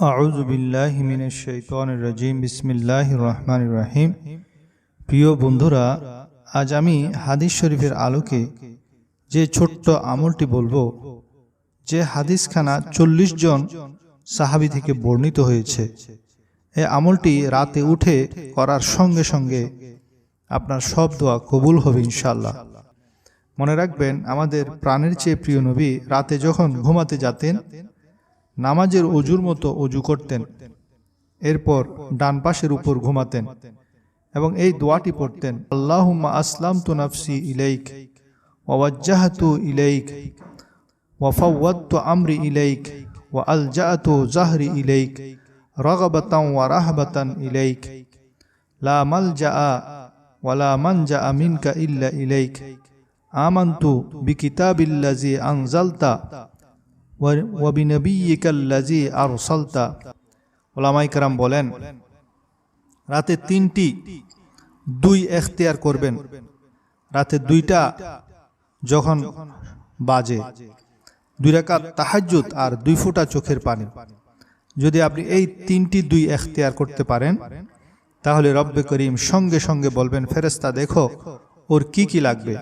আউযু বিল্লাহি মিনাশ শাইতানির রাজিম। বিসমিল্লাহির রহমানির রহিম। প্রিয় বন্ধুরা, আজ আমি হাদিস শরীফের আলোকে যে ছোট্ট আমলটি বলবো, যে হাদিসখানা 40 জন সাহাবী থেকে বর্ণিত হয়েছে। এই আমলটি রাতে উঠে করার সঙ্গে সঙ্গে আপনার সব দোয়া কবুল হবে ইনশাআল্লাহ। মনে রাখবেন, আমাদের প্রাণের চেয়ে প্রিয় নবী রাতে যখন ঘুমাতে যেতেন, নামাজের অজুর মতো অজু করতেন, এরপর ডান পাশের উপর ঘুমাতেন এবং এই দোয়াটি পড়তেন, আল্লাহুম্মা আসলামতু নাফসি ইলাইক ওয়া ওয়াজ্জাহতু ইলাইক ওয়া ফাওয়াদতু আমরি ইলাইক ওয়া আলজাআতু যাহরি ইলাইক রাগাবাতান ওয়া রাহবাতান ইলাইক লা মালজাআ ওয়া লা মানজাআ মিনকা ইল্লা ইলাইক আমানতু বিকিতাবিল্লাযী আনজালতা ওয়া বিনবিয়্যিকাল্লাযী আরসালতা। উলামায়ে কেরাম বলেন, রাতে 3টি দুই এখতিয়ার করবেন। রাতে 2টা যখন বাজে, 2 রাকাত তাহাজ্জুদ আর 2 ফোঁটা চোখের পানি, যদি আপনি এই 3টি দুই এখতিয়ার করতে পারেন, তাহলে রব্বে করিম সঙ্গে সঙ্গে বলবেন, ফেরেশতা দেখো ওর কি কি লাগবে।